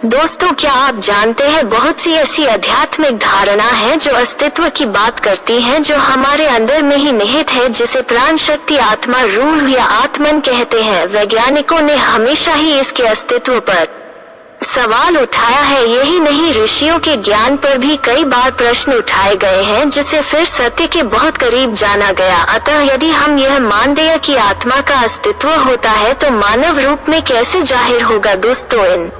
दोस्तों, क्या आप जानते हैं बहुत सी ऐसी आध्यात्मिक धारणा है जो अस्तित्व की बात करती हैं, जो हमारे अंदर में ही निहित है, जिसे प्राण शक्ति, आत्मा, रूह या आत्मन कहते हैं। वैज्ञानिकों ने हमेशा ही इसके अस्तित्व पर सवाल उठाया है। यही नहीं, ऋषियों के ज्ञान पर भी कई बार प्रश्न उठाए गए हैं, जिसे फिर सत्य के बहुत करीब जाना गया। अतः यदि हम यह मान दें कि आत्मा का अस्तित्व होता है तो मानव रूप में कैसे जाहिर होगा। दोस्तों, इन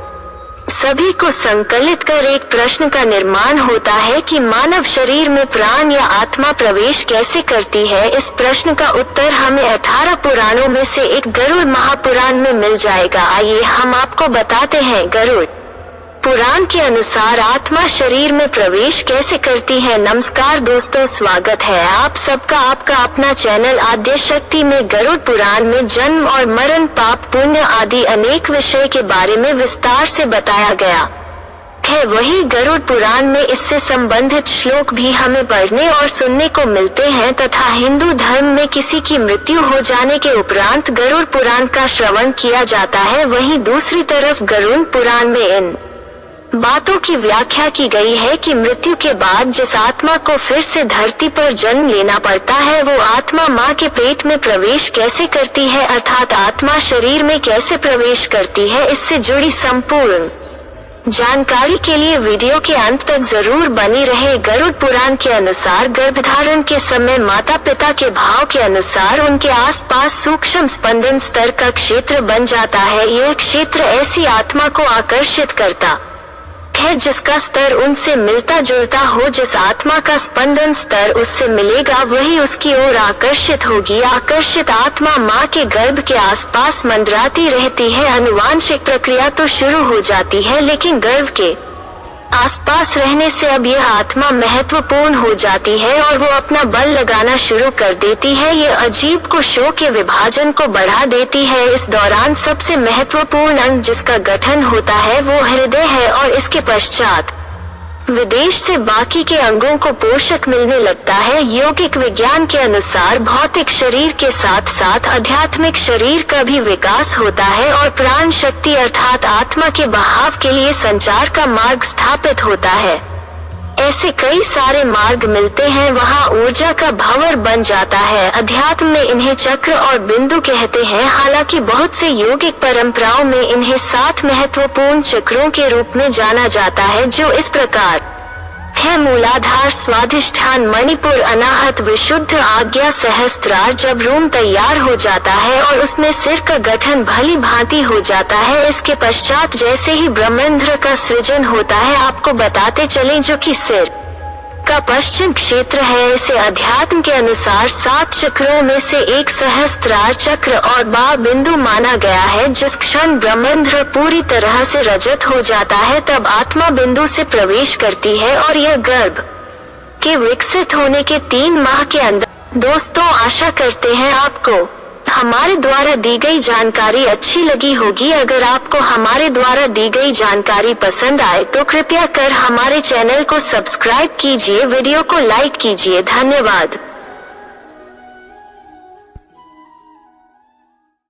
सभी को संकलित कर एक प्रश्न का निर्माण होता है कि मानव शरीर में प्राण या आत्मा प्रवेश कैसे करती है। इस प्रश्न का उत्तर हमें 18 पुराणों में से एक गरुड़ महापुराण में मिल जाएगा। आइए हम आपको बताते हैं। गरुड़ पुराण के अनुसार आत्मा शरीर में प्रवेश कैसे करती है। नमस्कार दोस्तों, स्वागत है आप सबका आपका अपना चैनल आद्य शक्ति में। गरुड़ पुराण में जन्म और मरण, पाप पुण्य आदि अनेक विषय के बारे में विस्तार से बताया गया है। वही गरुड़ पुराण में इससे संबंधित श्लोक भी हमें पढ़ने और सुनने को मिलते हैं तथा हिंदू धर्म में किसी की मृत्यु हो जाने के उपरांत गरुड़ पुराण का श्रवण किया जाता है। वहीं दूसरी तरफ गरुड़ पुराण में इन बातों की व्याख्या की गई है कि मृत्यु के बाद जिस आत्मा को फिर से धरती पर जन्म लेना पड़ता है, वो आत्मा माँ के पेट में प्रवेश कैसे करती है, अर्थात आत्मा शरीर में कैसे प्रवेश करती है। इससे जुड़ी संपूर्ण जानकारी के लिए वीडियो के अंत तक जरूर बनी रहे। गरुड़ पुराण के अनुसार गर्भधारण के समय माता पिता के भाव के अनुसार उनके आसपास सूक्ष्म स्पंदन स्तर का क्षेत्र बन जाता है। यह क्षेत्र ऐसी आत्मा को आकर्षित करता है जिसका स्तर उनसे मिलता जुलता हो। जिस आत्मा का स्पंदन स्तर उससे मिलेगा वही उसकी ओर आकर्षित होगी। आकर्षित आत्मा माँ के गर्भ के आसपास मंडराती रहती है। आनुवांशिक प्रक्रिया तो शुरू हो जाती है, लेकिन गर्भ के आसपास रहने से अब यह आत्मा महत्वपूर्ण हो जाती है और वो अपना बल लगाना शुरू कर देती है। ये अजीब कोशों के विभाजन को बढ़ा देती है। इस दौरान सबसे महत्वपूर्ण अंग जिसका गठन होता है वो हृदय है और इसके पश्चात विदेश से बाकी के अंगों को पोषक मिलने लगता है। यौगिक विज्ञान के अनुसार भौतिक शरीर के साथ साथ आध्यात्मिक शरीर का भी विकास होता है और प्राण शक्ति अर्थात आत्मा के बहाव के लिए संचार का मार्ग स्थापित होता है। ऐसे कई सारे मार्ग मिलते हैं, वहाँ ऊर्जा का भंवर बन जाता है। अध्यात्म में इन्हें चक्र और बिंदु कहते हैं। हालांकि बहुत से यौगिक परंपराओं में इन्हें 7 महत्वपूर्ण चक्रों के रूप में जाना जाता है, जो इस प्रकार है। मूलाधार, स्वाधिष्ठान, मणिपुर, अनाहत, विशुद्ध, आज्ञा, सहस्त्रार। जब रूम तैयार हो जाता है और उसमें सिर का गठन भली भांति हो जाता है, इसके पश्चात जैसे ही ब्रह्मेंद्र का सृजन होता है, आपको बताते चलें, जो कि सिर का पश्चिम क्षेत्र है। इसे अध्यात्म के अनुसार 7 चक्रों में से एक सहस्त्रार चक्र और बा बिंदु माना गया है। जिस क्षण ब्रह्मेंद्र पूरी तरह से रजत हो जाता है, तब आत्मा बिंदु से प्रवेश करती है और यह गर्भ के विकसित होने के 3 माह के अंदर। दोस्तों, आशा करते हैं आपको हमारे द्वारा दी गई जानकारी अच्छी लगी होगी। अगर आपको हमारे द्वारा दी गई जानकारी पसंद आए तो कृपया कर हमारे चैनल को सब्सक्राइब कीजिए, वीडियो को लाइक कीजिए। धन्यवाद।